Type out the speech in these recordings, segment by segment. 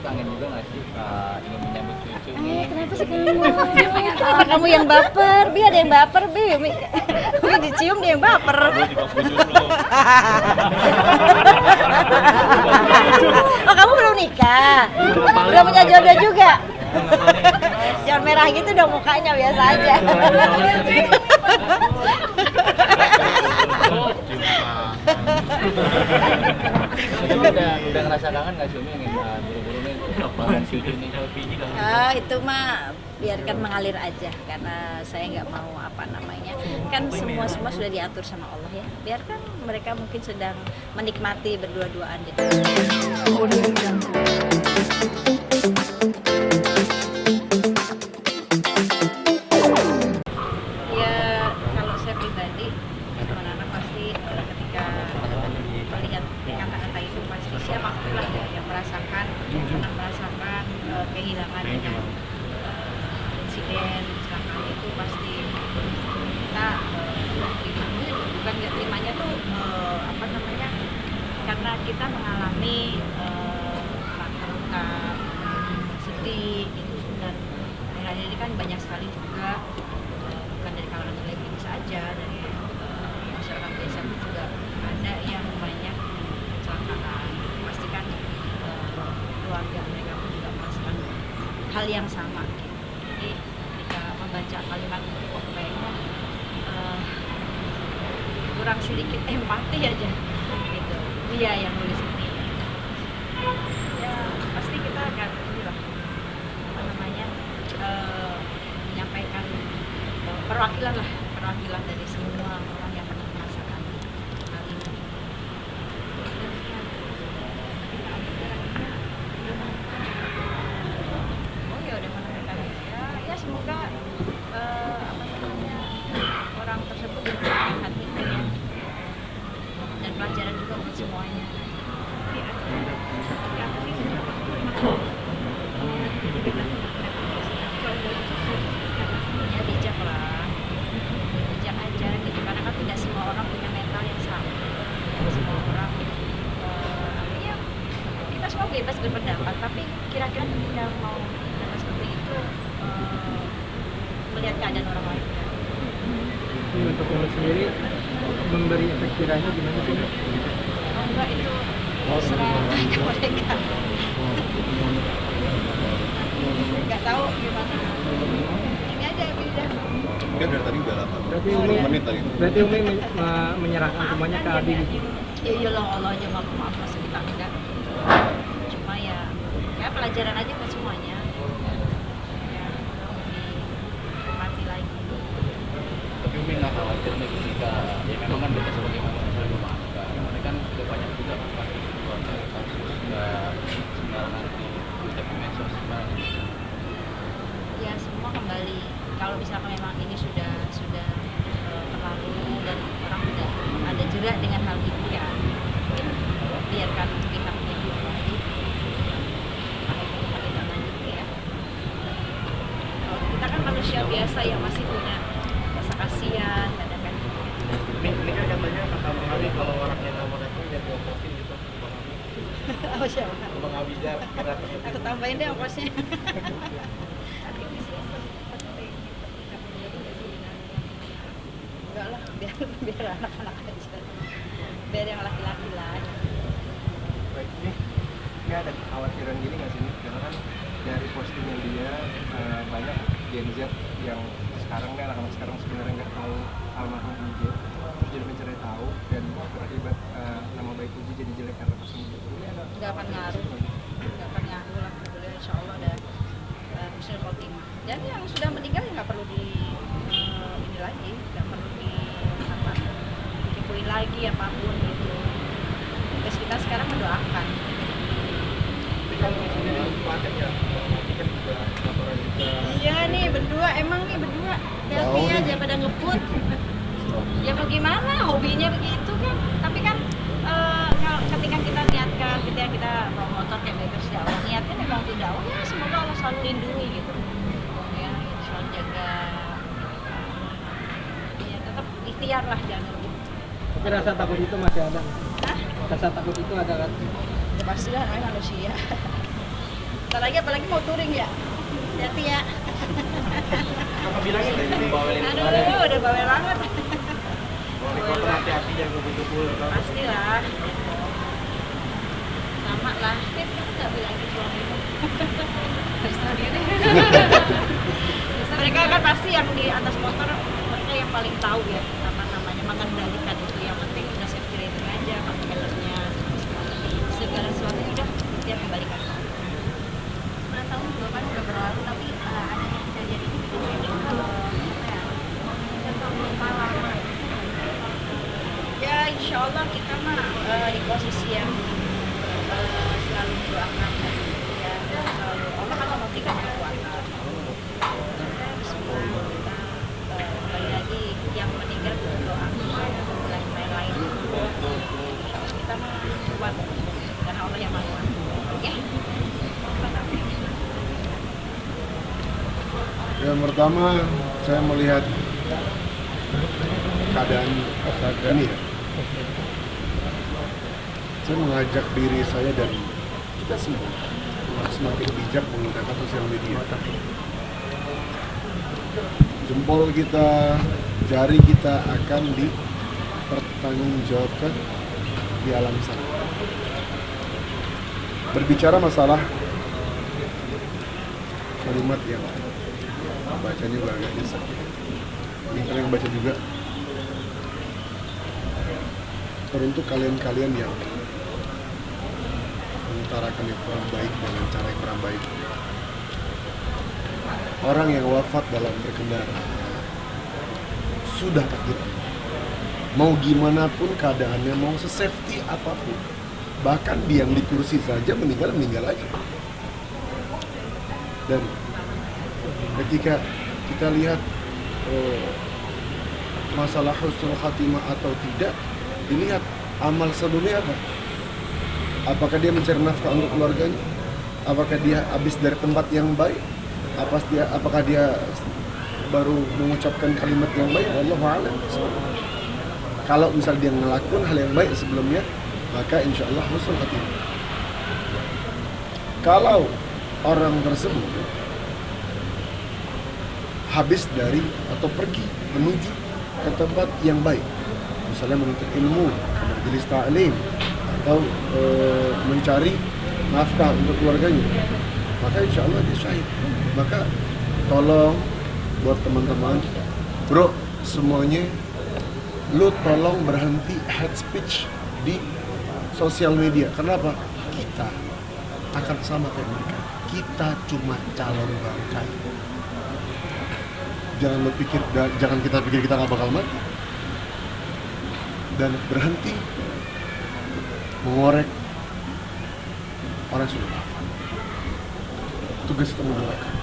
kangen juga nggak sih ingin menyambut cucu nih? Kenapa sih kangen? Salah kamu yang baper, Bi ada yang baper, Bi. Bi dicium dia yang baper. Oh kamu belum nikah? Belum punya jodoh juga? Jangan merah gitu dong mukanya, biasa aja. Udah ngerasa kangen nggak sih Umi ingin buru-buru nih bangun cucu nih? Itu mah biarkan mengalir aja karena saya nggak mau kan semua sudah diatur sama Allah ya, biarkan mereka mungkin sedang menikmati berdua-duaan gitu. Ya kalau saya pribadi anak-anak pasti ketika melihat kata-kata itu pasti siapapun lah ya yang merasakan kehilangan dengan insiden kecelakaan itu pasti kita bukan nggak terimanya tuh karena kita mengalami luka sedih gitu, dan akhirnya ini kan banyak sekali juga bukan dari kalangan selebriti saja, dari masyarakat desa pun juga ada yang banyak kecelakaan. Pastikan keluarga mereka pun juga merasakan hal yang sama gitu. Jadi ketika membaca kalimat itu kok kayaknya kurang sedikit empati aja gitu. Dia yang nulis ini ya pasti kita akan menyampaikan perwakilan dari semua orang yang pernah merasakan hal ini. Oh ya udah menyampaikan ya semoga orang tersebut berhati hatinya ya, dan pelajaran juga buat semuanya. Ya bijak aja gitu, karena kan tidak semua orang punya mental yang sama. Semua orang ya kita semua bebas berpendapat, tapi kira-kira ketika mau berpendapat seperti itu melihat keadaan orang lain. Untuk Umi sendiri memberi efek kiranya gimana sih? Enggak, itu serah mereka. Nggak tahu gimana. Ini aja udah. Kan dari tadi udah lama. Berarti Umi menyerahkan semuanya ke Abi gitu. Ya iyalah, Allah aja maaf masih kita enggak. Cuma ya pelajaran aja ke semuanya. Ya, mati lagi. Tapi Umi nggak khawatir nih ketika ya memang kan kita sebagai manusia memaafkan, karena kan sudah banyak juga pasti keluarga kasus nggak sembarangan di medsos gimana? Ya semua kembali. Kalau misalkan memang ini sudah terlalu dan orang sudah ada jerak dengan hal itu ya mungkin biarkan pihaknya dulu lagi. Kita tidak lanjut ya. Kalau kita kan manusia biasa yang masih punya rasa kasihan kadang-kadang. Ini kan katanya kata Bang Abi kalau orang yang nggak mau datang dia dioposin gitu. Oh siapa? Bang Abi jar Aku tambahin deh ongkosnya. Enggak lah, biar anak-anak aja. Biar yang laki-laki lah. Baik, ini ada kekhawatiran gini nggak sih? Karena kan dari postingan dia banyak Gen Z yang sekarang nih anak-anak sekarang sebenarnya nggak tahu almarhum Uji, terus jadi mencari tahu dan berakibat nama baik Uji jadi jelek karena tersebut. Nggak akan ngaruh lah, kemudian insya Allah udah husnul khotimah. Dan yang sudah meninggal ya nggak perlu ini lagi, nggak perlu dikipuin lagi apapun gitu. Terus kita sekarang mendoakan. Tapi kalau misalnya khawatir ya, kan juga laporan juga. Iya nih berdua selfie aja pada ngeput. Ya bagaimana, hobinya begitu kan. Tapi kan kalau ketika kita niatkan, ketika kita bawa motor kayak bebas ya Allah, niatkan memang tidak, oh ya semoga Allah selalu lindungi gitu. Ya selalu jaga. Ya tetap ikhtiar lah jangan gitu. Tapi rasa takut itu masih ada. Hah? Rasa takut itu ada kan? Ya pasti lah namanya manusia. Bentar lagi apalagi mau touring ya. Hati ya. Apa bilangin deh ini? Aduh, udah bawel banget. Wali kota hati-hati jangan kumpul-kumpul. Pastilah. Sama lah. Kan kamu nggak bilang itu suamimu. Terserah dia deh. Mereka kan pasti yang di atas motor, mereka yang paling tahu ya apa namanya mengendalikan itu. Yang penting udah safety rating aja, pakai helmnya, segala sesuatunya udah dia kembalikan. Mana tahu juga kan udah berlalu, tapi adanya kejadian ini ya insya Allah kita mah di posisi yang selalu mendoakan ya, selalu Allah kan memberikan kekuatan. Semua kita kembali lagi yang meninggal butuh doa, bukan main-main. Kita mah kuat karena Allah yang maha kuat. Ya. Yang pertama saya melihat keadaan ini ya. Saya mengajak diri saya dan kita semua semakin bijak menggunakan sosial media. Jempol kita, jari kita akan dipertanggungjawabkan di alam sana. Berbicara masalah kalimat yang bacanya juga agak nyesek. Ini kalian baca juga. Teruntuk kalian-kalian yang mengutarakan yang kurang baik dengan cara yang kurang baik. Orang yang wafat dalam berkendara sudah takdir. Mau gimana pun keadaannya, mau sesafety apapun, bahkan dia yang di kursi saja meninggal aja. Dan ketika kita lihat masalah husnul khatimah atau tidak, dilihat amal sebelumnya apa? Apakah dia mencari nafkah untuk keluarganya? Apakah dia habis dari tempat yang baik? Apakah dia baru mengucapkan kalimat yang baik? Wallahu a'lam. Kalau misal dia ngelakuin hal yang baik sebelumnya, maka insya Allah husnul khatimah. Kalau orang tersebut habis dari atau pergi menuju ke tempat yang baik, misalnya menuntut ilmu, majelis ta'lim, atau mencari nafkah untuk keluarganya, maka insya Allah dia syahid. Maka tolong buat teman-teman, bro, semuanya, lu tolong berhenti hate speech di sosial media. Kenapa? Kita akan sama kayak mereka. Kita cuma calon bangkai. Jangan kita pikir kita nggak bakal mati. Dan berhenti mengorek orang yang sudah wafat. Tugas kita mendoakan.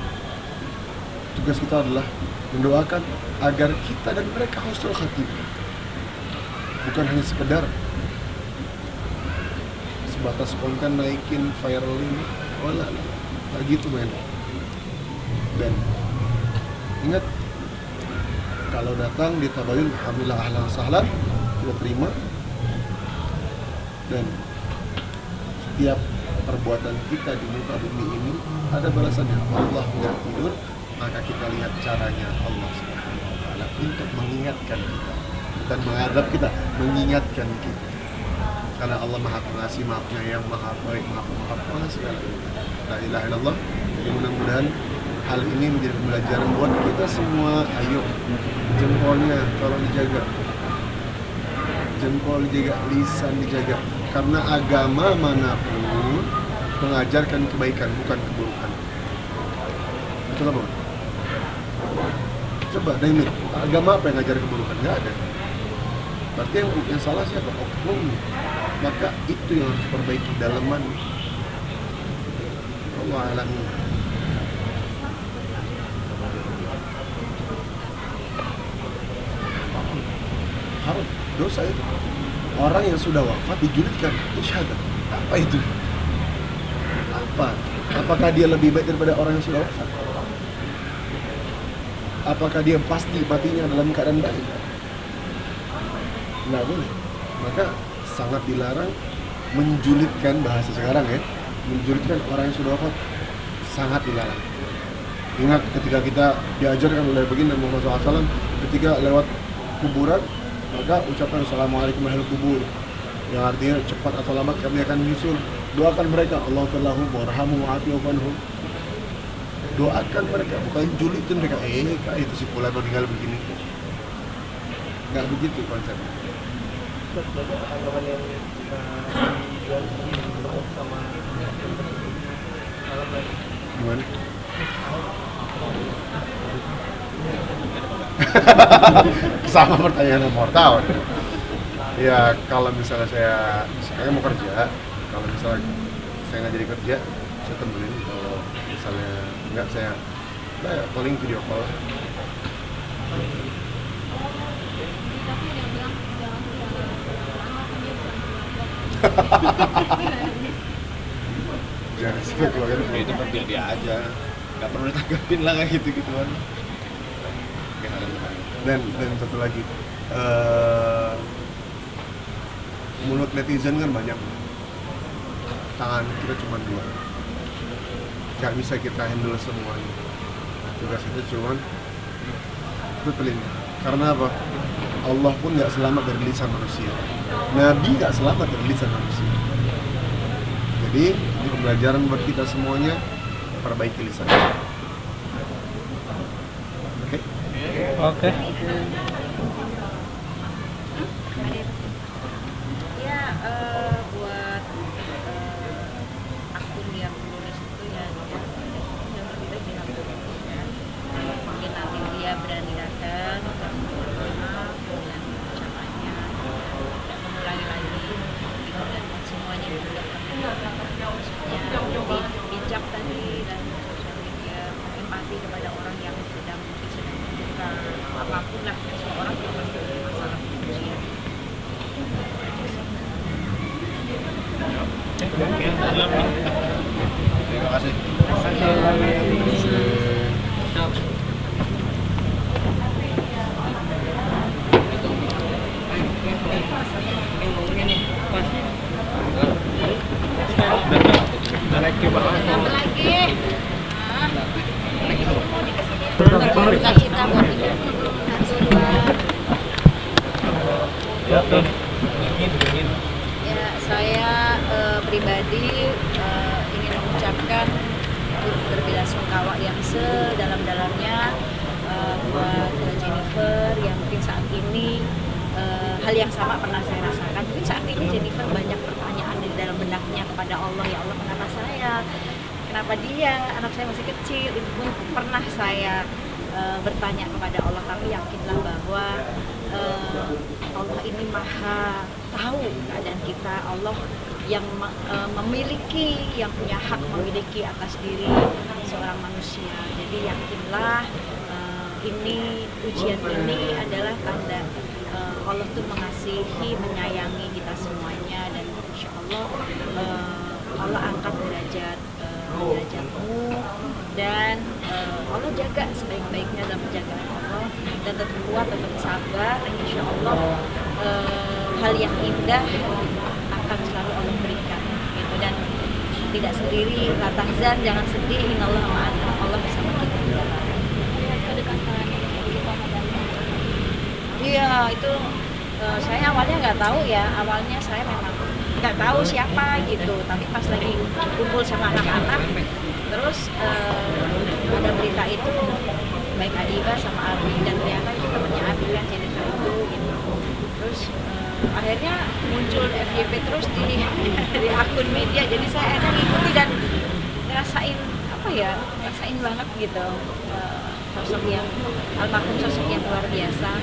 Tugas kita adalah mendoakan agar kita dan mereka husnul khatimah. Bukan hanya sekedar sebatas konten naikin viral ini, wala, nggak gitu men. Dan ingat, kalau datang di tabayun, alhamdulillah ahlan sahlan, kita terima. Dan setiap perbuatan kita di muka bumi ini ada balasannya. Allah nggak tidur, maka kita lihat caranya Allah Subhanahu wa Ta'ala untuk mengingatkan kita, bukan mengadab kita, mengingatkan kita. Karena Allah Maha Pengasih, Maha Penyayang, Maha Baik, Maha Pengasih. La ilaha illallah. Jadi mudah-mudahan hal ini menjadi pembelajaran buat kita semua. Ayo, jempolnya tolong dijaga, jempol dijaga, lisan dijaga. Karena agama manapun mengajarkan kebaikan, bukan keburukan. Betul apa? Coba Daimit, agama apa yang ngajar keburukan? Nggak ada. Berarti yang salah siapa? Oknum. Maka itu yang harus diperbaiki dalaman. Allah alam. Haram, dosa itu. Orang yang sudah wafat dijulitkan, itu syahadat. Apa itu? Apa? Apakah dia lebih baik daripada orang yang sudah wafat? Apakah dia pasti matinya dalam keadaan baik? Nggak boleh. Maka sangat dilarang menjulitkan, bahasa sekarang ya, menjulitkan orang yang sudah wafat. sangat dilarang. Ingat ketika kita diajarkan oleh baginda Muhammad SAW ketika lewat kuburan, maka ucapkan assalamualaikum ahlul kubur, yang artinya cepat atau lambat kami akan menyusul. Doakan mereka, Allahumma lahum warhamhum wa'afi'u anhum. Doakan mereka, bukan julitin mereka. Kak itu si fulan meninggal begini. Nggak begitu konsepnya. Banyak tanggapan yang jual sama alam lain. Gimana? Sama pertanyaan yang mortal. Ya kalau misalnya saya mau kerja, kalau misalnya saya nggak jadi kerja, saya temenin. Kalau misalnya nggak, saya ya, paling video call. Jangan sih keluarga Ya itu biar dia aja, nggak perlu ditanggapin lah kayak gitu-gituan. Dan satu lagi, mulut netizen kan banyak, tangan kita cuma dua, nggak bisa kita handle semuanya. Tugas itu cuma itu telinga. Karena apa? Allah pun nggak selamat dari lisan manusia, Nabi nggak selamat dari lisan manusia. Jadi ini pembelajaran buat kita semuanya, perbaiki lisan. Oke? Ya buat akun yang nulis itu ya yang lebih baik dihapus ya. Mungkin nanti dia berani datang maaf dengan caranya tidak mengulangi lagi gitu, dan semuanya juga maksudnya lebih bijak tadi dan sosial media, empati kepada orang yang sedang membuka apapun lah. Semua orang juga pasti punya masalah manusia. Terima kasih. Apa lagi? Cita-cita buat hidup. Satu, dua. Ya, saya pribadi ingin mengucapkan berbela-sungkawa yang sedalam-dalamnya buat Jennifer yang mungkin saat ini hal yang sama pernah saya rasakan. Mungkin saat ini Jennifer banyak pertanyaan di dalam benaknya kepada Allah. Ya Allah, kenapa saya? Kenapa dia? Anak saya masih kecil. Itu pun pernah saya bertanya kepada Allah. Tapi yakinlah bahwa Allah ini maha tahu keadaan kita. Allah yang memiliki, yang punya hak memiliki atas diri seorang manusia. Jadi yakinlah ini, ujian ini adalah tanda Allah tuh mengasihi, menyayangi kita semuanya, dan insya Allah Allah angkat derajatmu, dan Allah jaga sebaik-baiknya dalam penjagaan Allah, dan tetap kuat, tetap sabar, dan insya Allah hal yang indah akan selalu Allah berikan gitu. Dan tidak sendiri, la tahzan, jangan sedih, innallaha ma'ana, Allah bersama kita. Iya, itu saya awalnya nggak tahu ya, awalnya saya memang nggak tahu siapa gitu, tapi pas lagi kumpul sama anak-anak, terus ada berita itu, baik Adiba sama Abi, dan ternyata itu temannya Abi kan, Jennifer itu gitu. Terus akhirnya muncul FYP terus di akun media, jadi saya akhirnya ngikuti dan ngerasain apa ya, rasain banget gitu, sosok yang almarhum, sosok yang luar biasa,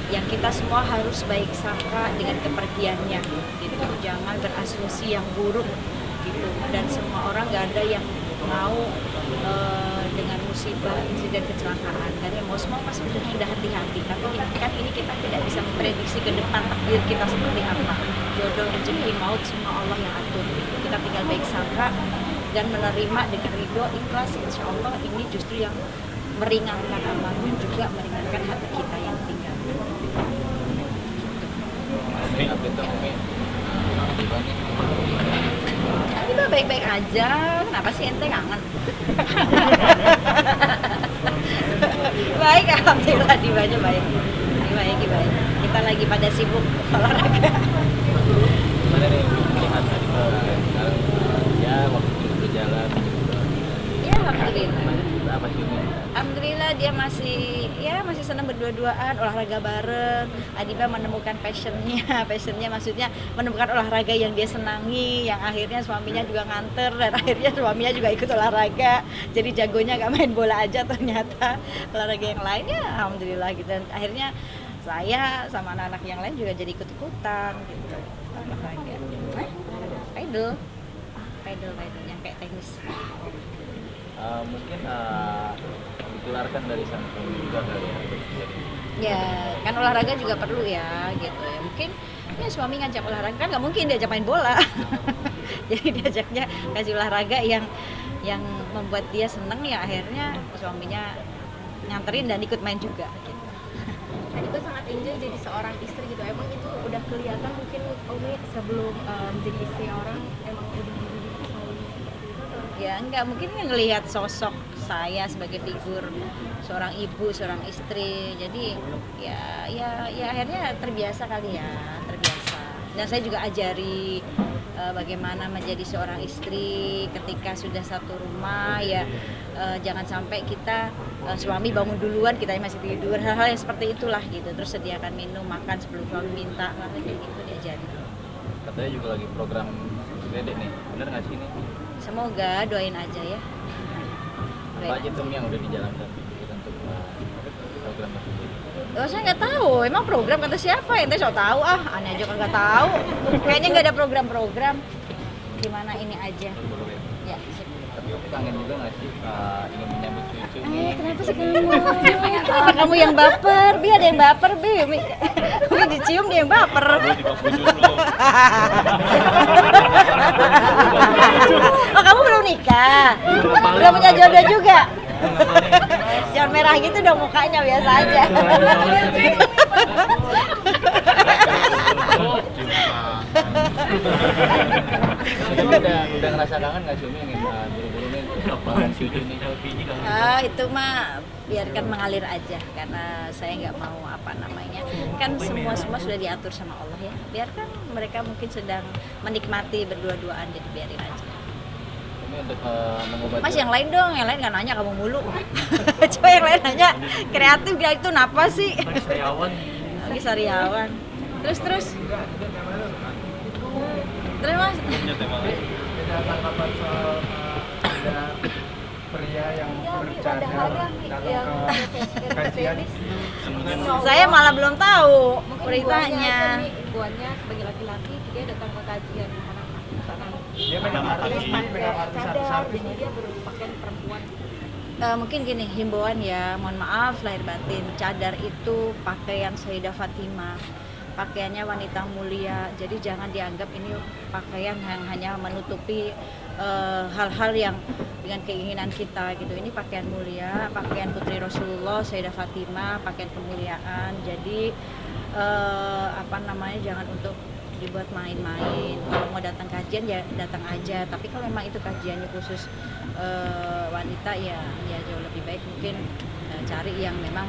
yang kita semua harus baik sangka dengan kepergiannya gitu, jangan berasumsi yang buruk gitu, dan semua orang gak ada yang mau dengan musibah, insiden kecelakaan, karena mau semua pasti sudah hati-hati, tapi kan ini kita tidak bisa memprediksi ke depan takdir kita seperti apa, jodoh, rezeki, maut semua Allah yang atur, kita tinggal baik sangka dan menerima dengan ridho, ikhlas, insya Allah ini justru yang meringankan almarhum, juga meringankan hati kita yang tinggal. Tapi Alhamdulillah baik-baik aja. Kenapa sih ente kangen? Baik, alhamdulillah Dimanya baik. Baik. Kita lagi pada sibuk olahraga. Gimana nih untuk melihat Adiba sekarang ya waktu itu berjalan Ya alhamdulillah. apa sih Umi? Alhamdulillah dia masih senang berdua-duaan, olahraga bareng. Adiba menemukan passionnya maksudnya menemukan olahraga yang dia senangi, yang akhirnya suaminya juga nganter dan akhirnya suaminya juga ikut olahraga. Jadi jagonya gak main bola aja ternyata olahraga yang lainnya alhamdulillah gitu. Dan akhirnya saya sama anak-anak yang lain juga jadi ikut-ikutan gitu olahraga. Pedal yang kayak tenis. Mungkin ditularkan dari sang suami juga kali ya. Ya kan olahraga juga perlu ya gitu ya, mungkin ya suami ngajak olahraga kan nggak mungkin diajak main bola. Jadi diajaknya kasih olahraga yang membuat dia seneng, ya akhirnya suaminya nganterin dan ikut main juga gitu. Tadi tuh sangat enjoy jadi seorang istri gitu. Emang itu udah kelihatan mungkin Umi sebelum jadi istri orang emang udah dididik selalu seperti itu atau? Ya enggak, mungkin ngelihat sosok saya sebagai figur seorang ibu, seorang istri. Jadi ya akhirnya terbiasa kali ya, terbiasa. Dan saya juga ajari bagaimana menjadi seorang istri ketika sudah satu rumah ya. Jangan sampai kita suami bangun duluan, kita masih tidur, hal-hal yang seperti itulah gitu. Terus sediakan minum, makan sebelum suami minta, kayak gitu diajari. Katanya juga lagi program Dedek nih, bener nggak sih ini? Semoga doain aja ya. Apa aja tuh yang udah dijalankan untuk program tersebut? Oh, saya nggak tahu, emang program kata siapa? Ente so tahu aneh aja kalau nggak tahu. Kayaknya nggak ada program-program. Gimana ini aja? Ya. Tapi aku kangen juga nggak sih ingin menyambut cucu? Kenapa sih kamu? Kenapa kamu yang baper? Bi ada yang baper, Bi. Umi dicium dia yang baper. Oh, kamu belum nikah? Belum punya jodoh juga? Jangan merah gitu dong mukanya, biasa aja. Udah ngerasa kangen nggak sih Umi ingin buru-buru nih bangun cucu nih? Itu mah biarkan mengalir aja, karena saya nggak mau kan semua sudah diatur sama Allah ya. Biarkan mereka mungkin sedang menikmati berdua-duaan, jadi biarin aja. Ini untuk mengobati. Mas yang lain dong, yang lain nggak nanya kamu mulu. Coba yang lain nanya kreatif gak itu napa sih? Lagi sariawan. Terus Mas. Beda tanggapan soal ada pria yang bercadar datang ke kajian. Saya malah belum tahu beritanya. Himbuannya sebagai laki-laki dia datang ke kajian anak-anak. Dia megang artis, Jadi dia berpakaian perempuan. Mungkin gini, himbauan ya, mohon maaf lahir batin, cadar itu pakaian Sayyidah Fatimah, pakaiannya wanita mulia, jadi jangan dianggap ini pakaian yang hanya menutupi hal-hal yang dengan keinginan kita gitu. Ini pakaian mulia, pakaian putri Rasulullah Sayyidah Fatimah, pakaian kemuliaan. Jadi jangan untuk dibuat main-main. Kalau mau datang kajian ya datang aja, tapi kalau memang itu kajiannya khusus wanita ya jauh lebih baik mungkin cari yang memang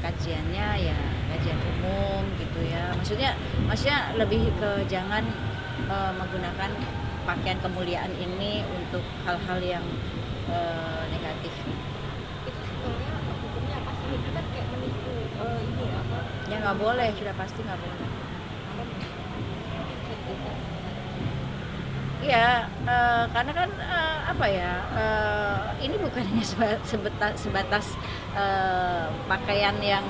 kajiannya ya kajian umum gitu ya. Maksudnya lebih ke jangan menggunakan pakaian kemuliaan ini untuk hal-hal yang negatif. Itu sebetulnya hukumnya apa sih? Itu kan kayak menipu ini apa? Ya nggak boleh, sudah pasti nggak boleh. Ya, karena kan ini bukan hanya sebatas pakaian yang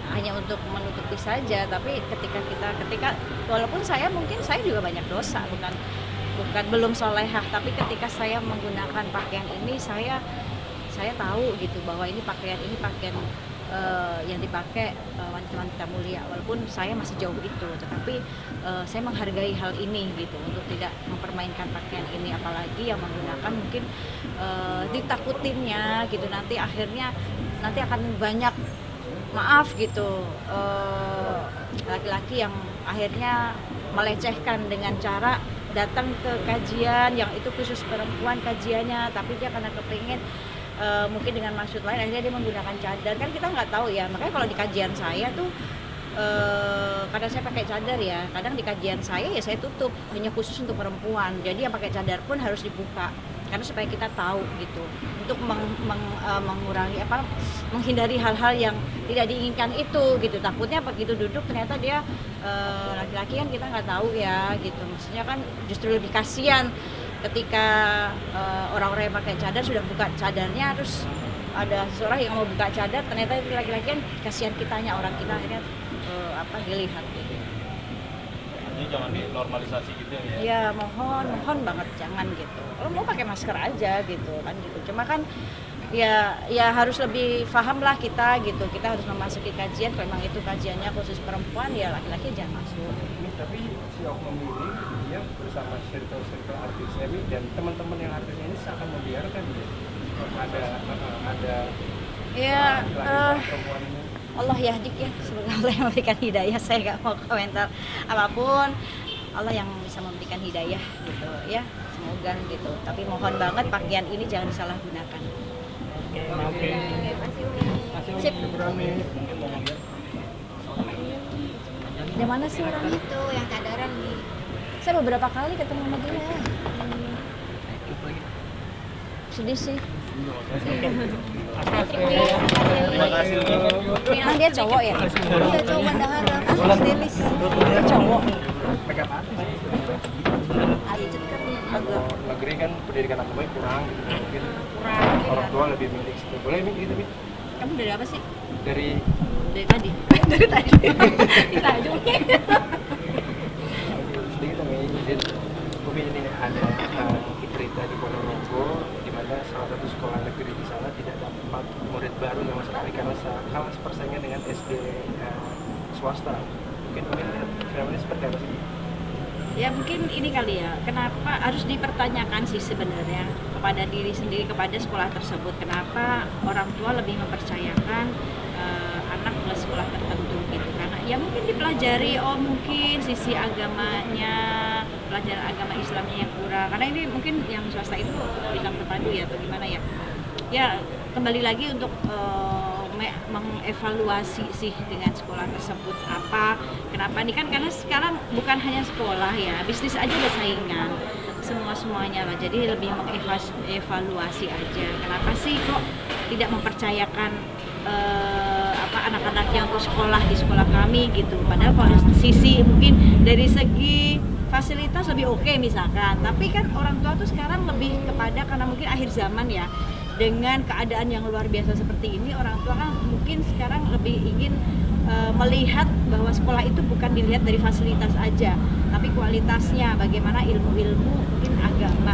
hanya untuk menutupi saja, tapi ketika walaupun saya juga banyak dosa, bukan belum solehah, tapi ketika saya menggunakan pakaian ini saya tahu gitu bahwa ini pakaian yang dipakai wanita-wanita mulia, walaupun saya masih jauh itu, tetapi saya menghargai hal ini gitu, untuk tidak mempermainkan pakaian ini, apalagi yang menggunakan mungkin ditakutinnya gitu, nanti akan banyak maaf gitu laki-laki yang akhirnya melecehkan dengan cara datang ke kajian yang itu khusus perempuan kajiannya, tapi dia karena kepengen mungkin dengan maksud lain akhirnya dia menggunakan cadar, kan kita nggak tahu ya. Makanya kalau di kajian saya tuh kadang saya pakai cadar ya, kadang di kajian saya ya saya tutup hanya khusus untuk perempuan, jadi yang pakai cadar pun harus dibuka karena supaya kita tahu gitu, untuk mengurangi menghindari hal-hal yang tidak diinginkan itu gitu. Takutnya begitu duduk ternyata dia laki-laki, kan kita nggak tahu ya gitu. Maksudnya kan justru lebih kasihan ketika orang-orang yang pakai cadar sudah buka cadarnya, terus ada seseorang yang mau buka cadar ternyata itu laki-laki, kan kasihan kitanya, orang kita akhirnya dilihat gitu. Ini jangan dinormalisasi gitu ya. Ya mohon banget jangan gitu. Kalau mau pakai masker aja gitu kan gitu. Cuma kan ya harus lebih paham lah kita gitu. Kita harus memasuki kajian, kalau memang itu kajiannya khusus perempuan ya laki-laki jangan masuk. Ini tapi si oknum ini dia bersama circle artis ini dan teman-teman yang artis ini seakan membiarkan dia ada Ya perempuan ini. Allah yahdik ya, semoga Allah yang memberikan hidayah. Saya nggak mau komentar apapun, Allah yang bisa memberikan hidayah gitu ya, semoga gitu. Tapi mohon banget pakaian ini jangan disalahgunakan. Oke. Sip. Mungkin mau ngeliat Yang mana sih orang itu? Itu yang cadaran nih. Saya beberapa kali ketemu sama dia. Sedih sih. terima kasih. Emang dia cowok ya? Iya, cowok bendahara. Stilis. Dia cowok. Makeup artis. Aja kan Kalau negeri kan pendidikan agamanya kurang gitu. Mungkin kurang. orang tua lebih milih situ. Boleh Mik gitu Mik? Kamu dari apa sih? Dari Dari tadi. Dari tadi. Ditajungin. sedikit Mik. Jadi Umi ini ada cerita di Ponorogo di mana salah satu sekolah negeri di sana tidak dapat murid baru sama sekali karena kalah persaingan dengan SD swasta. Mungkin Umi lihat fenomena seperti apa sih? Ya mungkin ini kali ya, kenapa harus dipertanyakan sih sebenarnya kepada diri sendiri, kepada sekolah tersebut, kenapa orang tua lebih mempercayakan anak ke sekolah tertentu gitu. Karena ya mungkin dipelajari, oh mungkin sisi agamanya, pelajaran agama Islamnya yang kurang, karena ini mungkin yang swasta itu bilang terpadu ya atau gimana ya. Ya kembali lagi untuk mengevaluasi sih dengan sekolah tersebut apa, kenapa nih, kan karena sekarang bukan hanya sekolah ya, bisnis aja udah saingan semuanya lah, jadi lebih mengevaluasi aja kenapa sih kok tidak mempercayakan anak-anak yang sekolah di sekolah kami gitu, padahal kalau sisi mungkin dari segi fasilitas lebih oke misalkan, tapi kan orang tua tuh sekarang lebih kepada, karena mungkin akhir zaman ya, dengan keadaan yang luar biasa seperti ini, orang tua kan mungkin sekarang lebih ingin melihat bahwa sekolah itu bukan dilihat dari fasilitas aja, tapi kualitasnya, bagaimana ilmu-ilmu mungkin agama